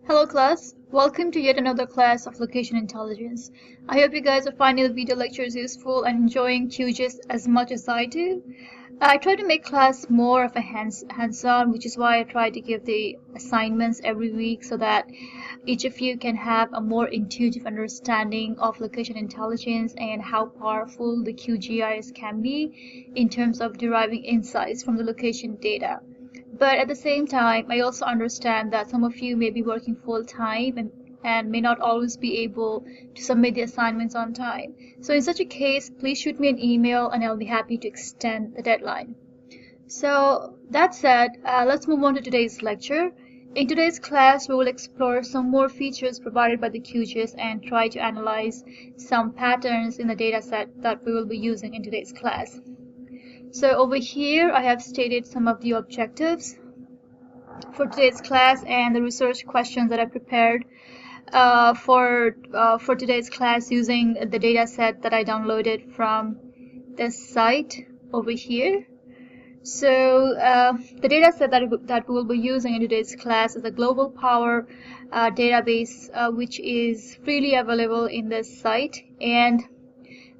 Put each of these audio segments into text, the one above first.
Hello class, welcome to yet another class of location intelligence. I hope you guys are finding the video lectures useful and enjoying QGIS as much as I do. I try to make class more of a hands-on, which is why I try to give the assignments every week so that each of you can have a more intuitive understanding of location intelligence and how powerful the QGIS can be in terms of deriving insights from the location data. But at the same time, I also understand that some of you may be working full-time and may not always be able to submit the assignments on time. So in such a case, please shoot me an email and I'll be happy to extend the deadline. So that said, let's move on to today's lecture. In today's class, we will explore some more features provided by the QGIS and try to analyze some patterns in the dataset that we will be using in today's class. So over here, I have stated some of the objectives for today's class and the research questions that I prepared for today's class using the data set that I downloaded from this site over here. So the data set that we will be using in today's class is a global power database which is freely available in this site, and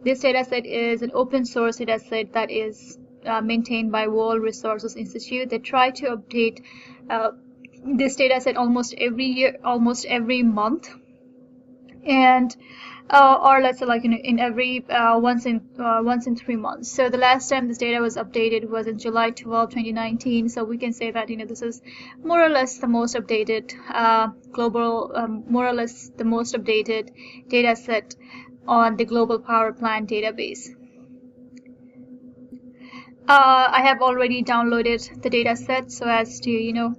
this data set is an open source data set that is maintained by World Resources Institute. They try to update this data set almost every year, almost every month, and or let's say like in every once in 3 months. So the last time this data was updated was in July 12, 2019. So we can say that this is more or less the most updated more or less the most updated data set on the global power plant database. I have already downloaded the data set so as to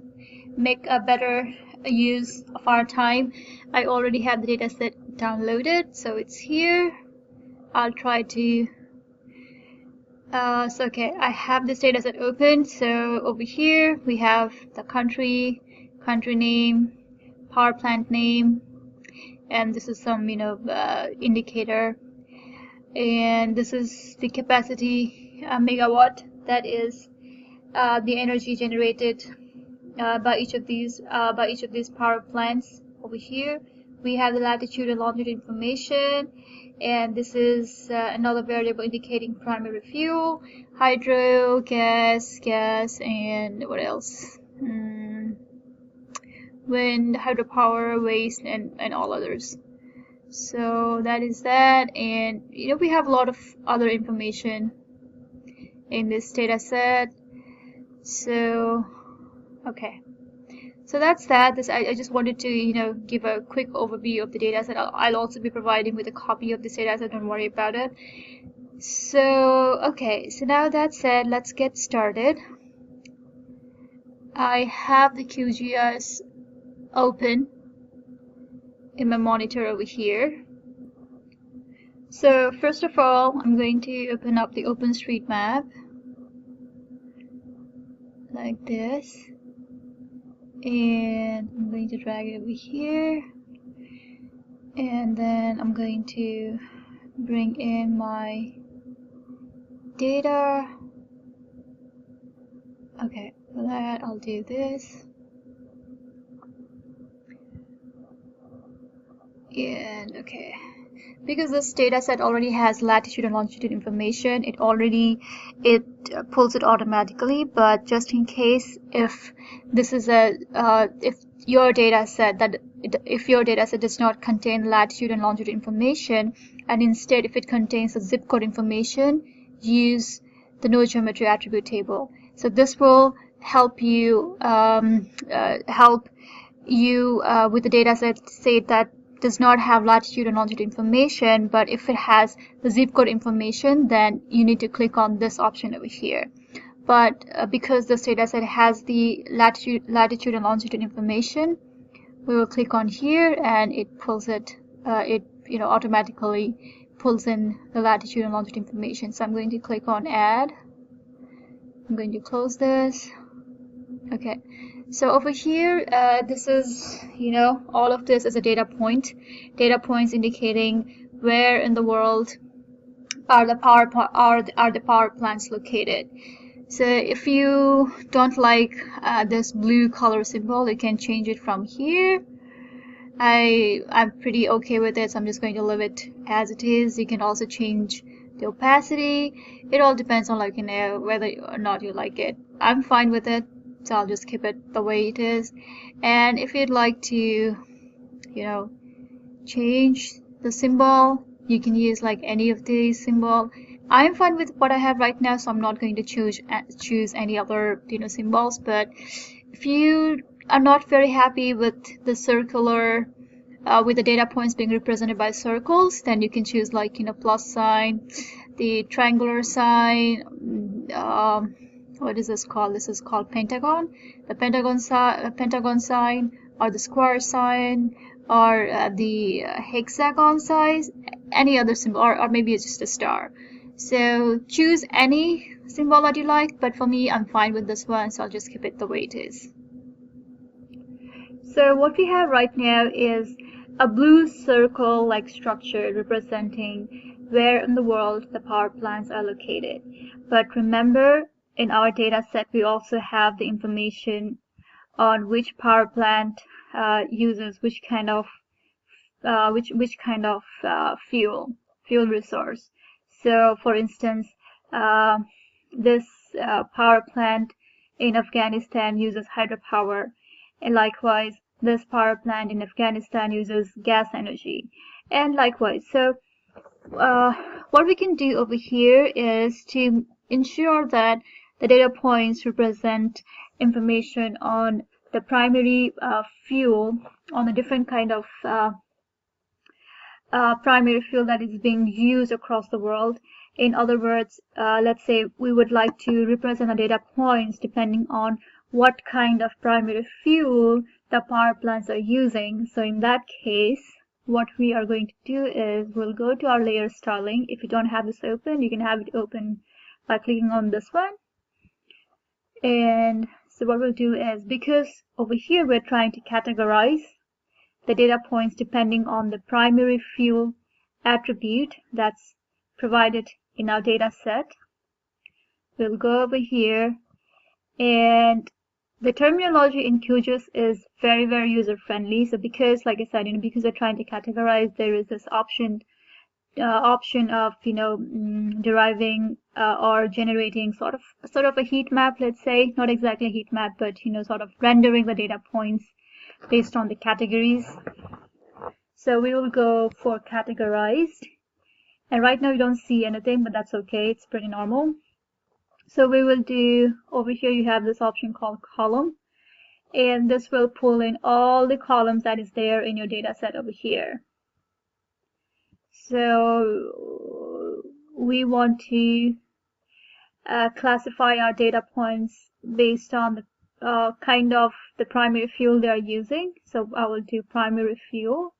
make a better use of our time. I already have the data set downloaded, so it's here. I'll try to okay, I have this data set open. So over here we have the country name, power plant name, and this is some indicator, and this is the capacity megawatt, that is the energy generated by each of these power plants. Over here we have the latitude and longitude information, and this is another variable indicating primary fuel, hydro, gas, and what else, wind, hydropower, waste, and all others. So that is that, and we have a lot of other information in this data set. So okay, so that's that. I just wanted to give a quick overview of the data set. I'll also be providing with a copy of this data set, don't worry about it. So okay, so now that said, let's get started. I have the QGIS open in my monitor over here. So first of all, I'm going to open up the OpenStreetMap like this, and I'm going to drag it over here, and then I'm going to bring in my data. Okay, for that I'll do this, and okay, because this data set already has latitude and longitude information, it pulls it automatically. But just in case, if this is if your data set does not contain latitude and longitude information, and instead if it contains the zip code information, use the node geometry attribute table. So this will help you with the data set, say that does not have latitude and longitude information, but if it has the zip code information, then you need to click on this option over here. But because this data set has the latitude and longitude information, we will click on here and it pulls it automatically pulls in the latitude and longitude information. So I'm going to click on add. I'm going to close this. Okay, so over here, this is all of this is a data points indicating where in the world are the power plants located. So if you don't like this blue color symbol, you can change it from here I'm pretty okay with it, so I'm just going to leave it as it is. You can also change the opacity. It all depends on, like, whether or not you like it. I'm fine with it, so I'll just keep it the way it is. And if you'd like to, change the symbol, you can use like any of these symbol. I'm fine with what I have right now, so I'm not going to choose any other symbols. But if you are not very happy with the circular, with the data points being represented by circles, then you can choose like plus sign, the triangular sign. What is this called? This is called pentagon. The pentagon sign, or the square sign, or the hexagon size, any other symbol, or maybe it's just a star. So choose any symbol that you like, but for me, I'm fine with this one, so I'll just keep it the way it is. So what we have right now is a blue circle-like structure representing where in the world the power plants are located. But remember, in our data set, we also have the information on which power plant uses which kind of fuel resource. So, for instance, this power plant in Afghanistan uses hydropower, and likewise, this power plant in Afghanistan uses gas energy, and likewise. So, what we can do over here is to ensure that the data points represent information on the primary fuel, on the different kind of primary fuel that is being used across the world. In other words, let's say we would like to represent the data points depending on what kind of primary fuel the power plants are using. So in that case, what we are going to do is we'll go to our layer styling. If you don't have this open, you can have it open by clicking on this one. And so what we'll do is, because over here we're trying to categorize the data points depending on the primary fuel attribute that's provided in our data set, we'll go over here, and the terminology in QGIS is very, very user friendly. So because, like I said, because we're trying to categorize, there is this option of deriving or generating sort of a heat map, let's say, not exactly a heat map, but sort of rendering the data points based on the categories. So we will go for categorized, and right now you don't see anything, but that's okay, it's pretty normal. So we will do, over here you have this option called column, and this will pull in all the columns that is there in your data set over here. So we want to classify our data points based on the kind of the primary fuel they are using. So I will do primary fuel,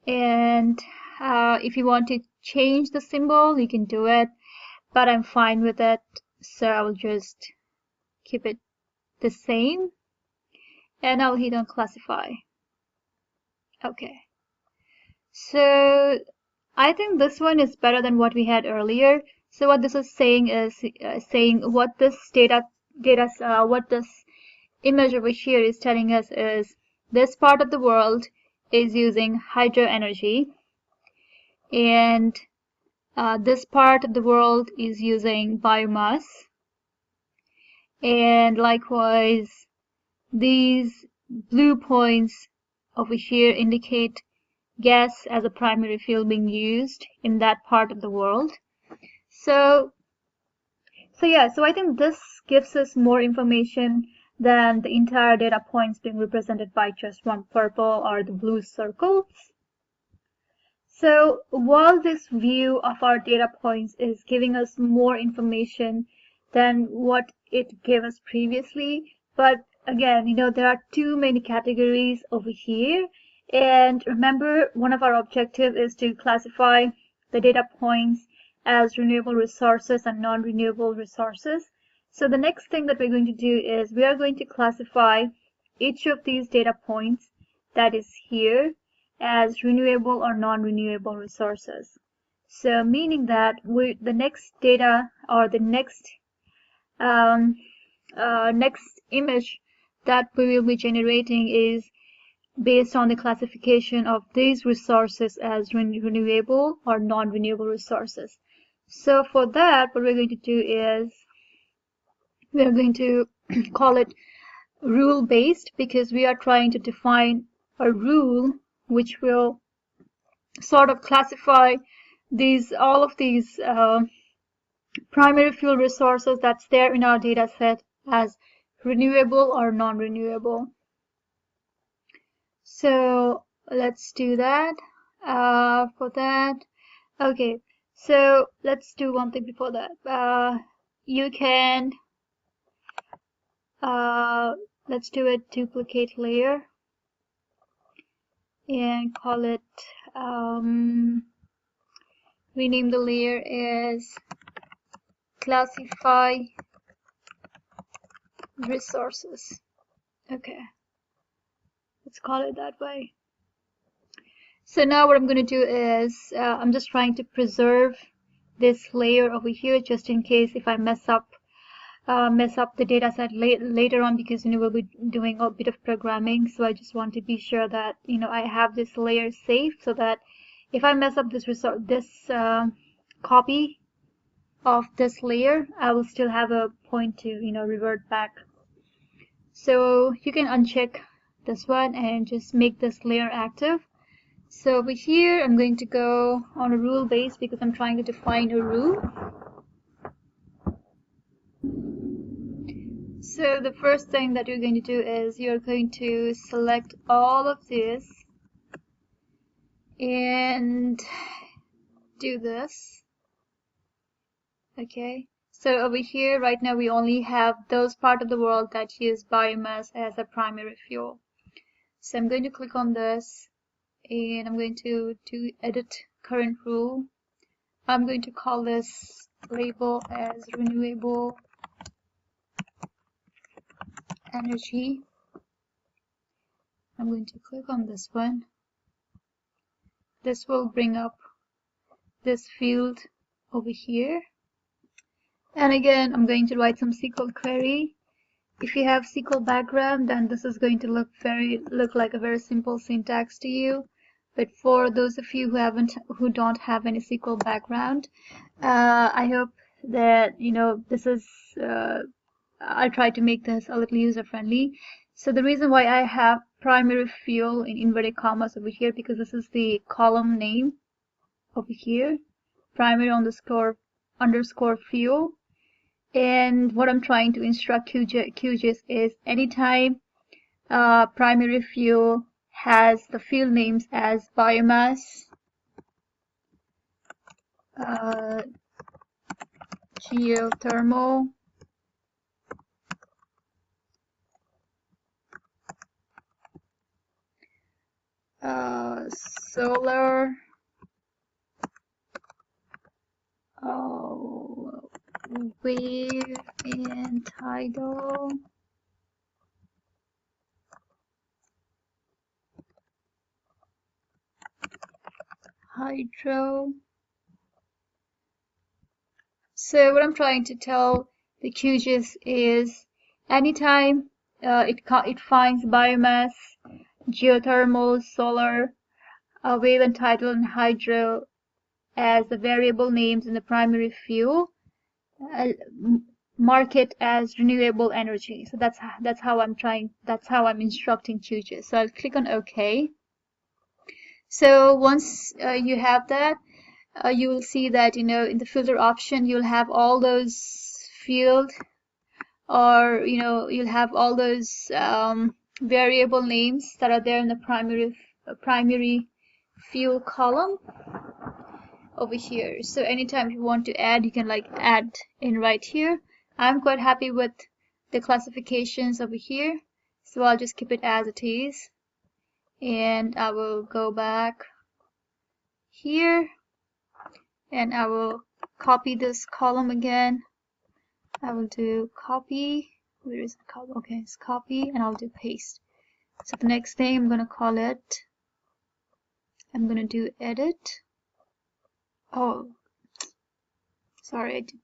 and if you want to change the symbol, you can do it, but I'm fine with it, so I will just keep it the same, and I'll hit on classify. Okay, so I think this one is better than what we had earlier. So what this is saying is saying what this what this image over here is telling us is this part of the world is using hydro energy, and this part of the world is using biomass, and likewise these blue points over here indicate gas as a primary fuel being used in that part of the world. So I think this gives us more information than the entire data points being represented by just one purple or the blue circles. So while this view of our data points is giving us more information than what it gave us previously, but again, there are too many categories over here. And remember, one of our objectives is to classify the data points as renewable resources and non-renewable resources. So the next thing that we're going to do is we are going to classify each of these data points that is here as renewable or non-renewable resources. So meaning that the next data, or the next next image that we will be generating is based on the classification of these resources as renewable or non-renewable resources. So for that, what we're going to do is we're going to call it rule-based, because we are trying to define a rule which will sort of classify all of these primary fuel resources that's there in our data set as renewable or non-renewable. So let's do that. For that, okay, so let's do one thing before that. You can let's do a duplicate layer and call it rename the layer as classify resources. Okay, let's call it that way. So now what I'm going to do is I'm just trying to preserve this layer over here just in case if I mess up the data set later on, because we'll be doing a bit of programming. So I just want to be sure that I have this layer safe, so that if I mess up this copy of this layer, I will still have a point to revert back. So you can uncheck this one and just make this layer active. So over here I'm going to go on a rule base because I'm trying to define a rule. So the first thing that you're going to do is you're going to select all of this and do this. Okay, so over here right now we only have those parts of the world that use biomass as a primary fuel. So I'm going to click on this and I'm going to edit current rule. I'm going to call this label as renewable energy. I'm going to click on this one. This will bring up this field over here. And again, I'm going to write some SQL query. If you have SQL background, then this is going to look like a very simple syntax to you. But for those of you who don't have any SQL background, I hope that this is I try to make this a little user friendly. So the reason why I have primary fuel in inverted commas over here, because this is the column name over here, primary underscore fuel. And what I'm trying to instruct QGIS is anytime primary fuel has the field names as biomass, geothermal, solar, wave and tidal, hydro. So what I'm trying to tell the QGIS is anytime it finds biomass, geothermal, solar, wave and tidal, and hydro as the variable names in the primary fuel, mark it as renewable energy. So that's how I'm instructing QGIS. So I'll click on OK. So once you have that, you will see that in the filter option you'll have all those field, or you'll have all those variable names that are there in the primary fuel column over here. So anytime you want to add, you can add in right here. I'm quite happy with the classifications over here, so I'll just keep it as it is, and I will go back here and I will copy this column again. I will do copy. Where is the column? Okay, it's copy, and I'll do paste. So the next thing I'm gonna call it, I'm gonna do edit. Oh, sorry, I did